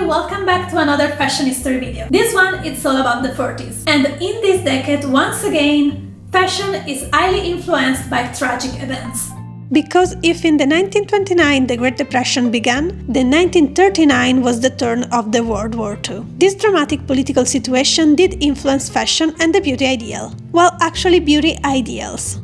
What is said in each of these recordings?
welcome back to another fashion history video. This one it's all about the 40s. And in this decade, once again, fashion is highly influenced by tragic events. Because if in the 1929 the Great Depression began, the 1939 was the turn of the World War II. This dramatic political situation did influence fashion and the beauty ideal. Well, actually beauty ideals.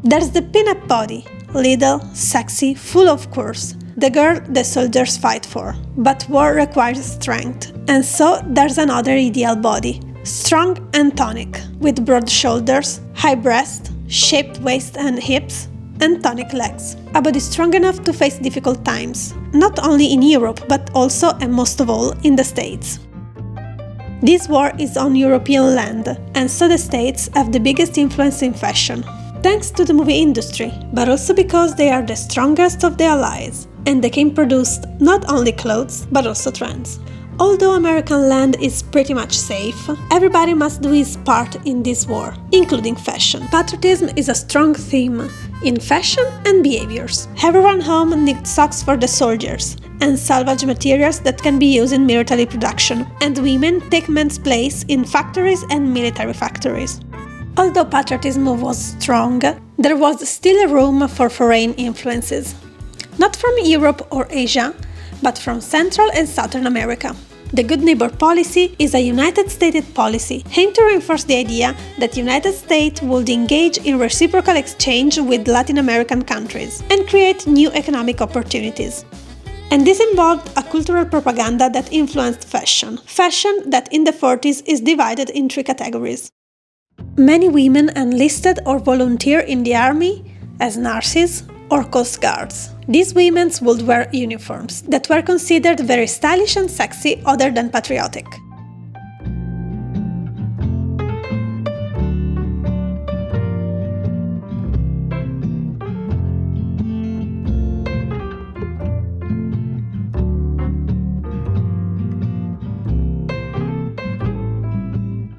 There's the pin-up body, little, sexy, full of curves. The girl the soldiers fight for. But war requires strength, and so there's another ideal body, strong and tonic, with broad shoulders, high breast, shaped waist and hips, and tonic legs. A body strong enough to face difficult times, not only in Europe but also and most of all in the States. This war is on European land, and so the States have the biggest influence in fashion, thanks to the movie industry, but also because they are the strongest of the allies, and they can produce not only clothes but also trends. Although American land is pretty much safe, everybody must do his part in this war, including fashion. Patriotism is a strong theme in fashion and behaviors. Everyone home needs socks for the soldiers and salvage materials that can be used in military production, and women take men's place in factories and military factories. Although patriotism was strong, there was still room for foreign influences. Not from Europe or Asia, but from Central and Southern America. The Good Neighbor policy is a United States policy aimed to reinforce the idea that the United States would engage in reciprocal exchange with Latin American countries and create new economic opportunities. And this involved a cultural propaganda that influenced fashion that in the 40s is divided in three categories. Many women enlisted or volunteered in the army as nurses or coast guards. These women would wear uniforms that were considered very stylish and sexy other than patriotic.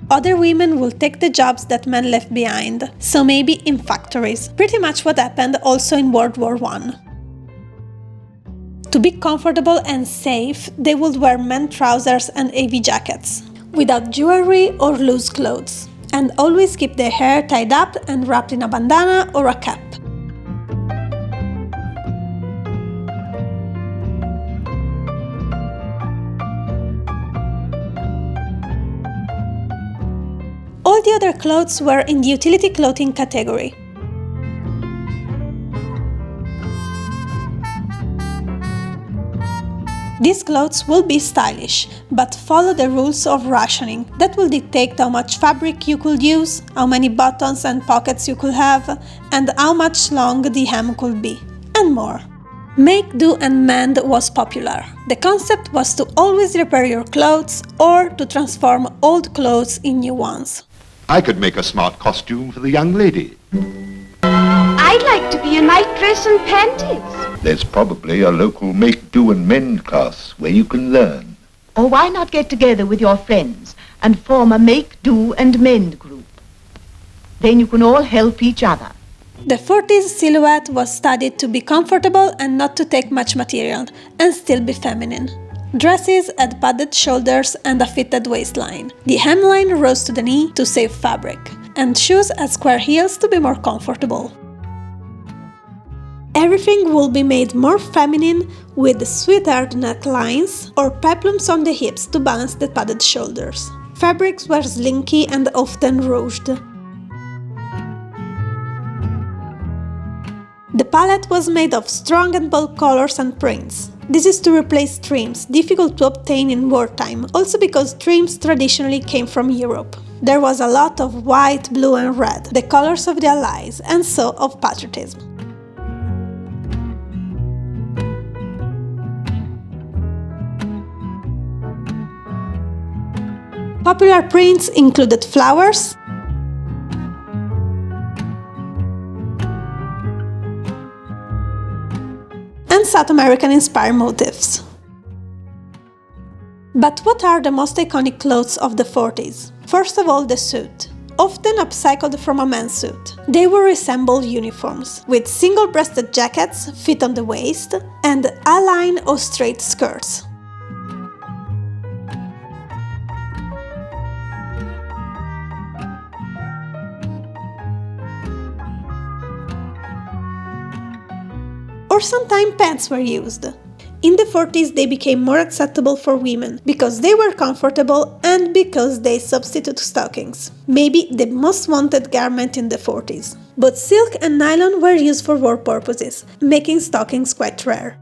Other women will take the jobs that men left behind, so maybe in factories, pretty much what happened also in World War I. To be comfortable and safe, they would wear men's trousers and heavy jackets, without jewelry or loose clothes, and always keep their hair tied up and wrapped in a bandana or a cap. All the other clothes were in the utility clothing category. These clothes will be stylish, but follow the rules of rationing that will dictate how much fabric you could use, how many buttons and pockets you could have, and how much long the hem could be, and more. Make, do and mend was popular. The concept was to always repair your clothes or to transform old clothes in new ones. I could make a smart costume for the young lady. I'd like to be a night dress and panties. There's probably a local make, do and mend class where you can learn. Or why not get together with your friends and form a make, do and mend group? Then you can all help each other. The 40s silhouette was studied to be comfortable and not to take much material, and still be feminine. Dresses had padded shoulders and a fitted waistline. The hemline rose to the knee to save fabric, and shoes had square heels to be more comfortable. Everything will be made more feminine with sweetheart necklines or peplums on the hips to balance the padded shoulders. Fabrics were slinky and often ruched. The palette was made of strong and bold colors and prints. This is to replace trims, difficult to obtain in wartime, also because trims traditionally came from Europe. There was a lot of white, blue and red, the colors of the Allies, and so of patriotism. Popular prints included flowers, and South American-inspired motifs. But what are the most iconic clothes of the 40s? First of all, the suit. Often upcycled from a men's suit. They will resemble uniforms, with single-breasted jackets fit on the waist and A-line or straight skirts. or sometimes pants were used. In the 40s they became more acceptable for women because they were comfortable and because they substitute stockings. Maybe the most wanted garment in the 40s. Both silk and nylon were used for war purposes, making stockings quite rare.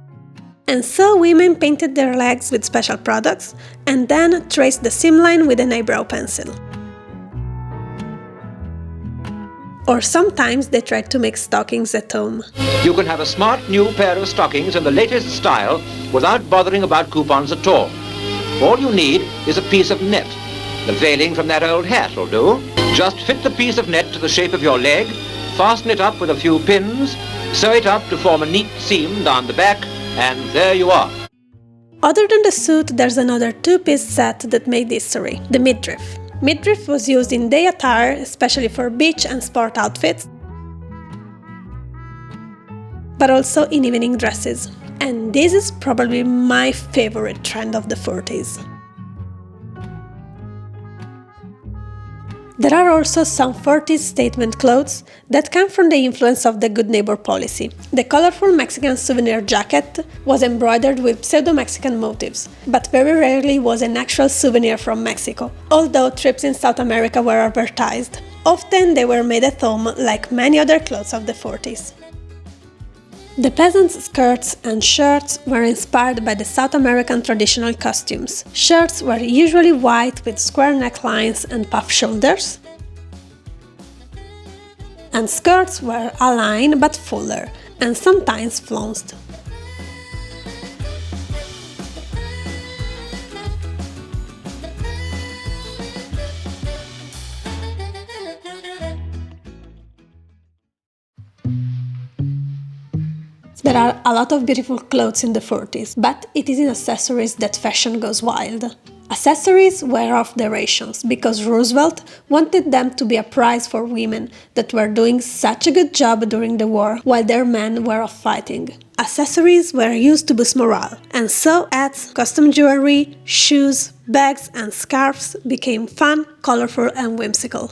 And so women painted their legs with special products and then traced the seam line with an eyebrow pencil. Or sometimes they tried to make stockings at home. You can have a smart new pair of stockings in the latest style without bothering about coupons at all. All you need is a piece of net. The veiling from that old hat will do. Just fit the piece of net to the shape of your leg, fasten it up with a few pins, sew it up to form a neat seam down the back, and there you are. Other than the suit, there's another two-piece set that made history, the midriff. Midriff was used in day attire, especially for beach and sport outfits, but also in evening dresses. And this is probably my favorite trend of the 40s. There are also some 40s statement clothes that come from the influence of the Good Neighbor policy. The colorful Mexican souvenir jacket was embroidered with pseudo-Mexican motifs, but very rarely was an actual souvenir from Mexico, although trips in South America were advertised. Often they were made at home, like many other clothes of the 40s. The peasants' skirts and shirts were inspired by the South American traditional costumes. Shirts were usually white with square necklines and puff shoulders, and skirts were aligned but fuller, and sometimes flounced. There are a lot of beautiful clothes in the 40s, but it is in accessories that fashion goes wild. Accessories were off the rations because Roosevelt wanted them to be a prize for women that were doing such a good job during the war while their men were off fighting. Accessories were used to boost morale, and so hats, costume jewelry, shoes, bags and scarves became fun, colorful and whimsical.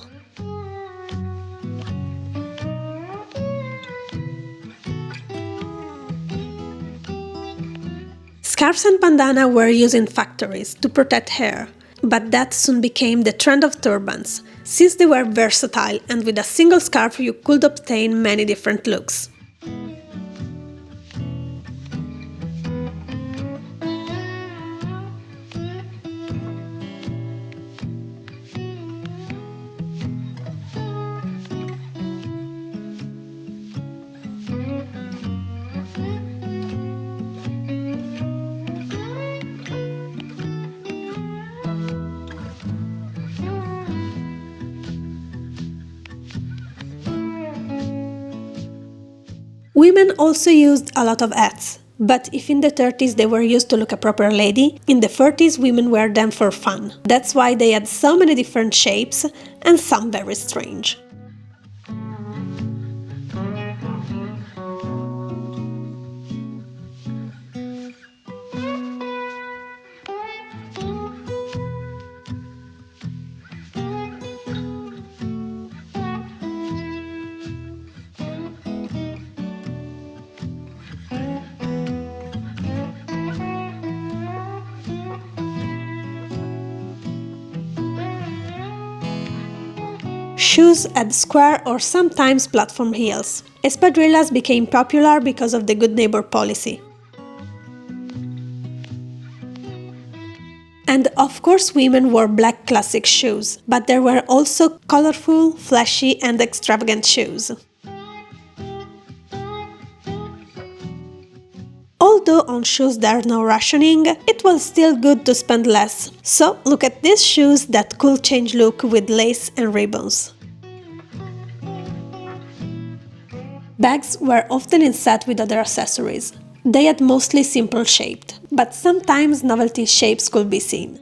Scarves and bandana were used in factories to protect hair, but that soon became the trend of turbans, since they were versatile and with a single scarf you could obtain many different looks. Women also used a lot of hats, but if in the 30s they were used to look a proper lady, in the 40s women wear them for fun. That's why they had so many different shapes and some very strange. Shoes had square or sometimes platform heels. Espadrillas became popular because of the Good Neighbor policy. And of course women wore black classic shoes, but there were also colorful, flashy and extravagant shoes. Although on shoes there's no rationing, it was still good to spend less. So look at these shoes that could change look with lace and ribbons. Bags were often in set with other accessories. They had mostly simple shaped, but sometimes novelty shapes could be seen.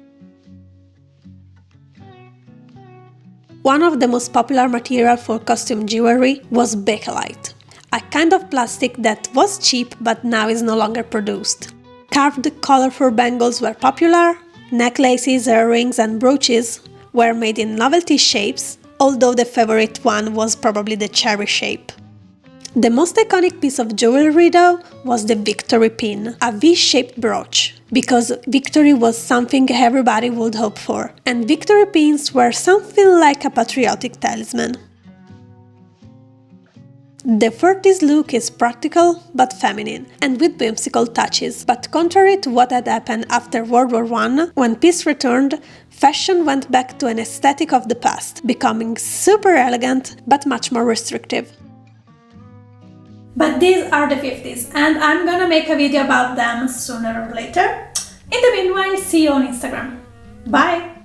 One of the most popular material for costume jewelry was bakelite, a kind of plastic that was cheap but now is no longer produced. Carved, colorful bangles were popular, necklaces, earrings and brooches were made in novelty shapes, although the favorite one was probably the cherry shape. The most iconic piece of jewelry though was the victory pin, a V-shaped brooch, because victory was something everybody would hope for, and victory pins were something like a patriotic talisman. The 40s look is practical but feminine, and with whimsical touches, but contrary to what had happened after World War I, when peace returned, fashion went back to an aesthetic of the past, becoming super elegant but much more restrictive. But these are the 50s, and I'm gonna make a video about them sooner or later. In the meanwhile, see you on Instagram. Bye!